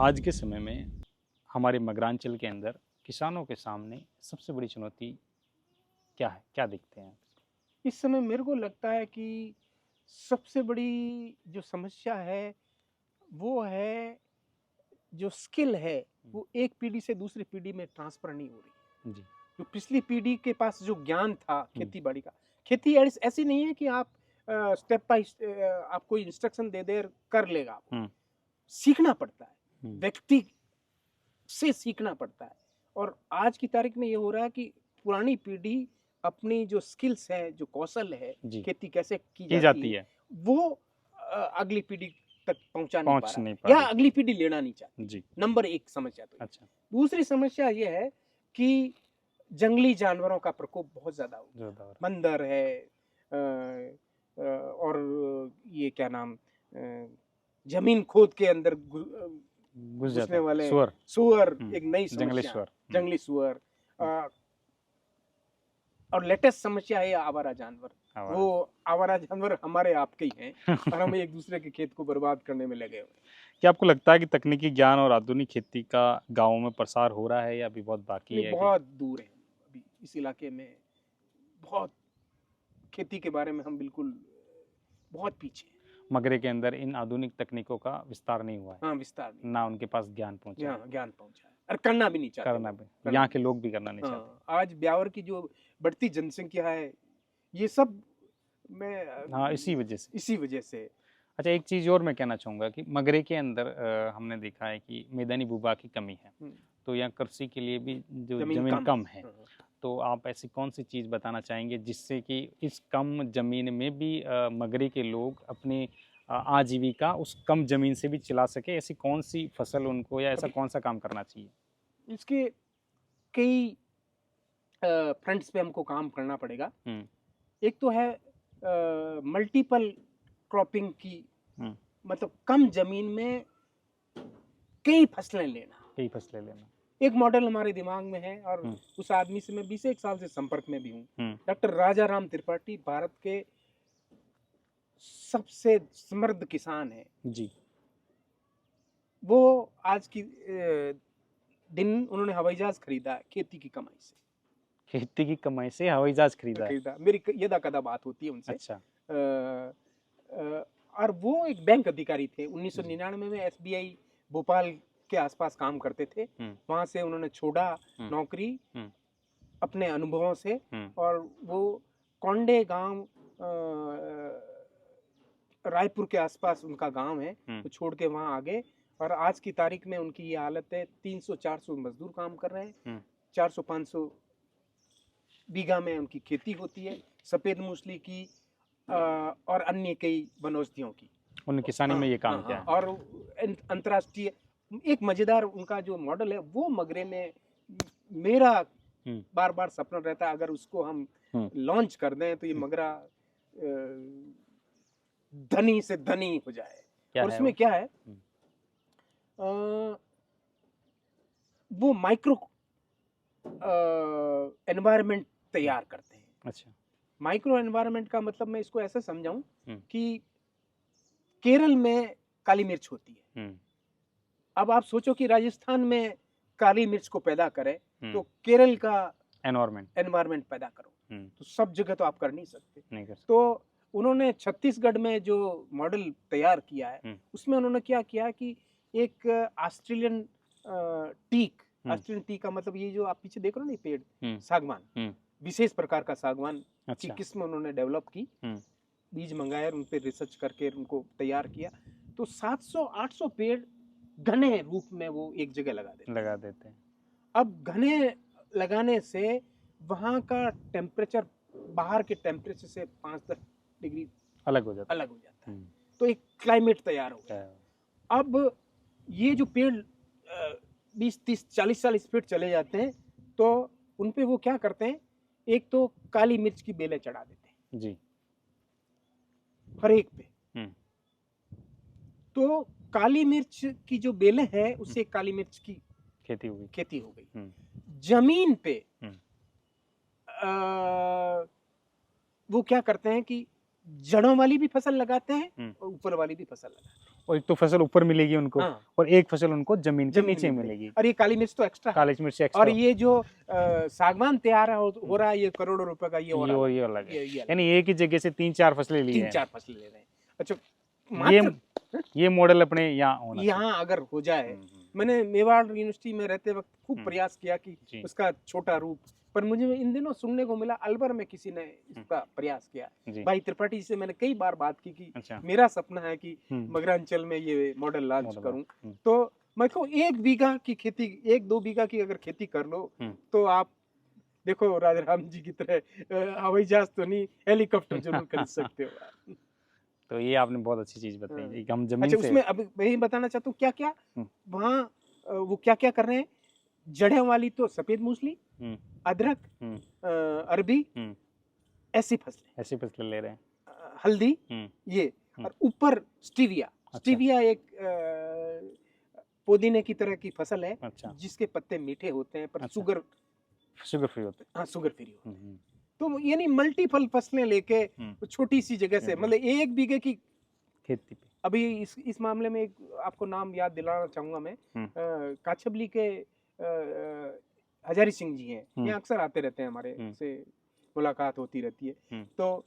आज के समय में हमारे मगरांचल के अंदर किसानों के सामने सबसे बड़ी चुनौती क्या है, क्या देखते हैं? इस समय मेरे को लगता है कि सबसे बड़ी जो समस्या है वो है जो स्किल है वो एक पीढ़ी से दूसरी पीढ़ी में ट्रांसफर नहीं हो रही। जी। जो पिछली पीढ़ी के पास जो ज्ञान था खेती बाड़ी का, खेती ऐसी नहीं है कि आप स्टेप बाय आप कोई इंस्ट्रक्शन दे दे कर लेगा। सीखना पड़ता है, व्यक्ति से सीखना पड़ता है। और आज की तारीख में ये हो रहा है कि पुरानी पीढ़ी अपनी जो स्किल्स है, जो कौशल है, खेती कैसे की जाती है वो अगली पीढ़ी तक पहुंचा नहीं पा रहा या अगली पीढ़ी लेना नहीं चाहती। जी। नंबर एक समस्या तो। अच्छा। दूसरी समस्या ये है कि जंगली जानवरों का प्रकोप बहुत ज्यादा हो गया। बंदर है और ये क्या नाम, जमीन खोद के अंदर घुसने वाले सुअर एक नई समस्या, जंगली सुअर। और लेटेस्ट समस्या है आवारा जानवर। वो आवारा जानवर हमारे आपके ही हैं और हम एक दूसरे के खेत को बर्बाद करने में लगे हुए हैं। क्या आपको लगता है कि तकनीकी ज्ञान और आधुनिक खेती का गांवों में प्रसार हो रहा है या अभी बहुत बाकी है? बहुत दूर है अभी इस इलाके में, बहुत खेती के बारे में हम बिल्कुल बहुत पीछे हैं। मगरे के अंदर इन आधुनिक तकनीकों का विस्तार नहीं हुआ है। हाँ, विस्तार नहीं, ना उनके पास ज्ञान पहुंचा है। ज्ञान पहुंचा है और करना भी नहीं चाहते। करना भी, यहाँ के लोग भी करना नहीं चाहते। आज ब्यावर की जो बढ़ती जनसंख्या है ये सब में, हाँ, इसी वजह से। अच्छा, एक चीज़ और मैं कहना चाहूँगा कि मगरे के अंदर हमने देखा है कि मैदानी भूभा की कमी है, तो यहाँ कृषि के लिए भी जो जमीन कम है, तो आप ऐसी कौन सी चीज़ बताना चाहेंगे जिससे कि इस कम जमीन में भी मगरे के लोग अपनी आजीविका उस कम जमीन से भी चला सके? ऐसी कौन सी फसल उनको या ऐसा कौन सा काम करना चाहिए? इसके कई फ्रंट्स पे हमको काम करना पड़ेगा। एक तो है मल्टीपल क्रॉपिंग की, मतलब कम जमीन में कई फसलें लेना। एक मॉडल हमारे दिमाग में है और उस आदमी से मैं 21 साल से संपर्क में भी हूँ। डॉक्टर राजा राम त्रिपाठी भारत के सबसे समृद्ध किसान है जी। वो आज की दिन उन्होंने हवाई जहाज खरीदा खेती की कमाई से। खेती की कमाई से हवाई जहाज खरीदा। मेरी यदा कदा बात होती है उनसे। अच्छा। और वो एक बैंक अधिकारी थे। 1999 में एसबीआई भोपाल के आसपास काम करते थे। वहां से उन्होंने छोड़ा नौकरी अपने अनुभवों से, और वो कोंडे गांव रायपुर के आसपास उनका गांव है, तो छोड़ के वहां आ गए। और आज की तारीख में उनकी ये हालत है, 300-400 मजदूर काम कर रहे हैं, 400-500 बीघा में उनकी खेती होती है, सफेद मूसली की और अन्य कई वनौषधियों की। उन किसानी में ये काम किया है। और अंतर्राष्ट्रीय एक मजेदार उनका जो मॉडल है वो मगरे में मेरा बार बार सपना रहता है, अगर उसको हम लॉन्च कर दें तो ये मगरा धनी से धनी हो जाए। और उसमें क्या है, वो माइक्रो एनवायरनमेंट तैयार करते हैं। अच्छा। माइक्रो एनवायरनमेंट का मतलब मैं इसको ऐसे समझाऊं कि केरल में काली मिर्च होती है। अब आप सोचो कि राजस्थान में काली मिर्च को पैदा करें तो केरल का एनवायरनमेंट पैदा करो, तो सब जगह तो आप कर नहीं सकते। तो उन्होंने छत्तीसगढ़ में जो मॉडल तैयार किया है उसमें उन्होंने क्या किया कि एक ऑस्ट्रेलियन टीक का मतलब ये जो आप पीछे देख रहे हो ना पेड़, सागवान, विशेष प्रकार का सागवान की किस्म उन्होंने डेवलप की, बीज मंगाए, उन पे रिसर्च करके उनको तैयार किया। तो 700-800 पेड़ घने रूप में वो एक जगह लगा देते हैं। अब घने लगाने से वहां का टेम्परेचर बाहर के टेम्परेचर से 5-10 डिग्री अलग हो जाता है। तो एक क्लाइमेट तैयार हो गया। अब ये जो पेड़ 20-30-40 फीट चले जाते हैं तो उनपे वो क्या करते हैं, एक तो काली मिर्च की बेलें चढ़ा देते हैं जी, हर एक पे। तो काली मिर्च की जो बेलें हैं उससे काली मिर्च की खेती हो गई। जमीन पे वो क्या करते हैं कि जड़ों वाली भी फसल लगाते हैं और ऊपर वाली भी फसल लगाते हैं। और एक तो फसल ऊपर मिलेगी उनको, और एक फसल उनको जमीन के नीचे मिलेगी। और ये काली मिर्च तो एक्स्ट्रा, काली मिर्च एक्स्ट्रा। और ये जो सागवान तैयार हो रहा है ये करोड़ों रुपए का, ये अलग है। यानी एक ही जगह से 3-4 फसलें ली है, 3-4 फसलें ले रहे हैं। अच्छा, ये मॉडल अपने यहाँ अगर हो जाए, मैंने मेवाड़ यूनिवर्सिटी में रहते वक्त खूब प्रयास किया कि उसका छोटा रूप, पर मुझे इन दिनों सुनने को मिला अलवर में किसी ने इसका प्रयास किया। भाई त्रिपाठी से मैंने कई बार बात की कि मेरा सपना है कि मगरांचल में ये मॉडल लॉन्च करूं। तो मैं कहूँ 1 बीघा की खेती, 1-2 बीघा की अगर खेती कर लो तो आप देखो राजा राम जी की तरह हवाई जहाज तो नहीं, हेलीकॉप्टर जरूर खरीद सकते हो। तो ये आपने बहुत अच्छी चीज बताई। हम जमीन अच्छा, उसमें अब मैं ही बताना चाहता हूँ क्या क्या वहाँ वो क्या क्या कर रहे हैं। जड़ें वाली तो सफेद मूसली, अदरक, अरबी, ऐसी फसलें ले रहे हैं, हल्दी, ये, और ऊपर स्टीविया एक पुदीने की तरह की फसल है। अच्छा। जिसके पत्ते मीठे होते हैं पर अच्छा। शुगर फ्री होते हैं। हाँ, शुगर फ्री होते हैं। तो यानी मल्टीपल फसलें लेके छोटी सी जगह से, मतलब 1 बीघे की खेती पे। अभी इस मामले में आपको नाम याद दिलाना चाहूंगा मैं, काछबली के हजारी सिंह जी हैं, ये अक्सर आते रहते हैं, हमारे से मुलाकात होती रहती है। तो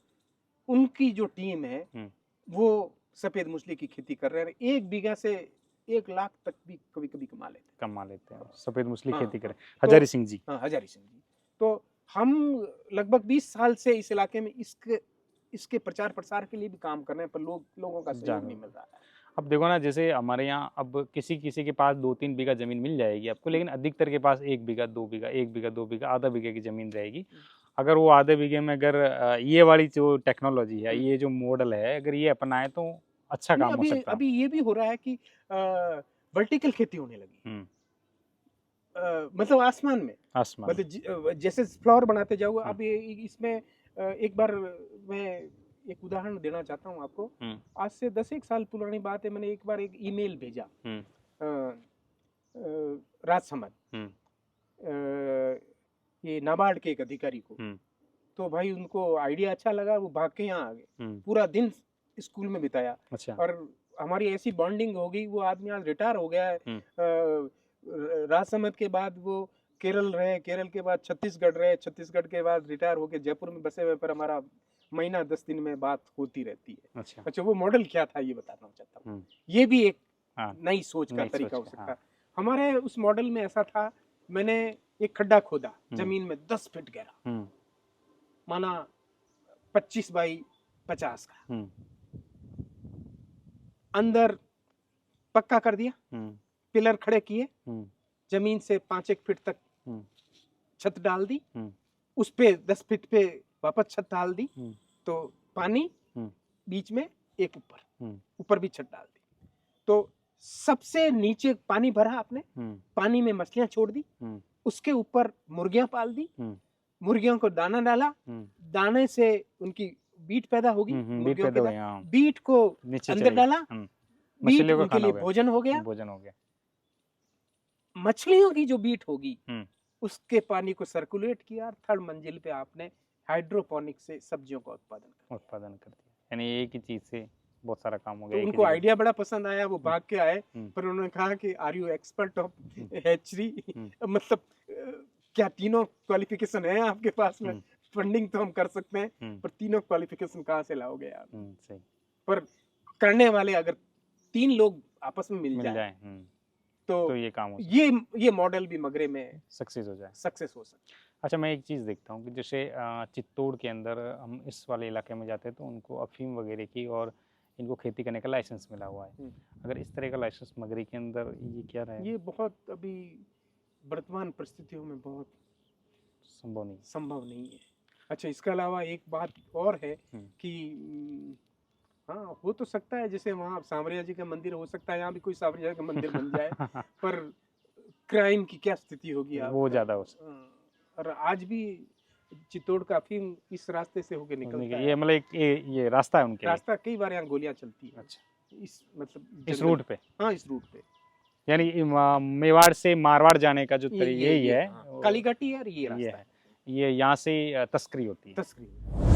उनकी जो टीम है वो सफेद मूसली की खेती कर रहे हैं। 1 बीघा से 1 लाख तक भी कभी कभी कमा लेते हैं सफेद मूसली खेती करें। हजारी सिंह जी, हजारी सिंह जी। तो हम लगभग 20 साल से इस इलाके में इसके प्रचार प्रसार के लिए भी काम कर रहे हैं, पर लोगों का सहयोग नहीं मिल रहा है। अब देखो ना, जैसे हमारे यहाँ अब किसी के पास 2-3 बीघा जमीन मिल जाएगी आपको, लेकिन अधिकतर के पास 1 बीघा 2 बीघा 1 बीघा 2 बीघा आधा बीघे की जमीन रहेगी। अगर वो आधे बीघे में अगर ये वाली जो टेक्नोलॉजी है, ये जो मॉडल है, अगर ये अपनाए तो अच्छा काम हो सकता है। अभी ये भी हो रहा है कि वर्टिकल खेती होने लगी, मतलब आसमान में, मतलब जैसे फ्लावर बनाते जाओगे। अब इसमें एक बार मैं एक उदाहरण देना चाहता हूँ आपको। आज से 10-1 साल पुरानी बात है, मैंने एक बार एक ईमेल भेजा राजसमंद, ये नाबार्ड के एक अधिकारी को। तो भाई उनको आइडिया अच्छा लगा, वो भाग के यहाँ आ गए, पूरा दिन स्कूल में बिताया। अच्छा। और हमारी ऐसी बॉन्डिंग हो गई, वो आदमी आज रिटायर हो गया है। राजसमंद के बाद वो केरल रहे, केरल के बाद छत्तीसगढ़ रहे, छत्तीसगढ़ के बाद रिटायर होके जयपुर में बसे हुए, पर हमारा महीना 10 दिन में बात होती रहती है। अच्छा, वो मॉडल क्या था ये बताना चाहता हूँ। ये भी एक नई सोच का तरीका हो सकता है। हमारे उस मॉडल में ऐसा था, मैंने एक खड्डा खोदा जमीन में 10 फीट गहरा, माना 25 बाई 50 का, अंदर पक्का कर दिया, पिलर खड़े किए, जमीन से 5-1 फीट तक छत डाल दी, उस पे 10 फीट पे वापस छत डाल दी, तो पानी बीच में, एक ऊपर भी छत डाल दी। तो सबसे नीचे पानी भरा आपने, पानी में मछलियां छोड़ दी, उसके ऊपर मुर्गियां पाल दी, मुर्गियों को दाना डाला, दाने से उनकी बीट पैदा होगी, मुर्गियों के बीट को अंदर डाला, बीट उनके लिए भोजन हो गया। मछलियों की जो बीट होगी उसके पानी को सर्कुलेट किया, 3rd मंजिल पे आपने हाइड्रोपोनिक से सब्जियों का उत्पादन कर दिया। यानी एक ही चीज से बहुत सारा काम हो गया। तो उनको आइडिया बड़ा पसंद आया, वो भाग के आए, पर उन्होंने कहा कि are you expert of hatchery, मतलब क्या तीनों क्वालिफिकेशन है आपके पास में? फंडिंग तो हम कर सकते हैं, पर तीनों क्वालिफिकेशन कहाँ से लाओगे आप? सही। पर करने वाले अगर 3 लोग आपस में मिल जाए तो ये काम हो, ये मॉडल भी मगरे में सक्सेस हो सकता। अच्छा, मैं एक चीज़ देखता हूँ कि जैसे चित्तौड़ के अंदर हम इस वाले इलाके में जाते हैं तो उनको अफीम वगैरह की और इनको खेती करने का लाइसेंस मिला हुआ है। अगर इस तरह का लाइसेंस मगरे के अंदर ये क्या रहे? ये बहुत अभी वर्तमान परिस्थितियों में बहुत संभव नहीं है। अच्छा, इसके अलावा एक बात और है कि हाँ, हो तो सकता है, जैसे वहाँ सांवरिया जी का मंदिर हो सकता है, यहाँ भी कोई सांवरिया का मंदिर बन जाए, पर क्राइम की क्या स्थिति होगी वो ज्यादा हो सकता है। और आज भी चित्तौड़ का अफीम इस रास्ते से होके निकलता है। ये मतलब ये रास्ता है उनके रास्ता, कई बार यहाँ गोलियां चलती है। अच्छा, इस रूट पे? हाँ, इस रूट पे, यानी मेवाड़ से मारवाड़ जाने का जो तरीका यही है, कालीघाटी है, ये रास्ता है, ये यहाँ से तस्करी होती है।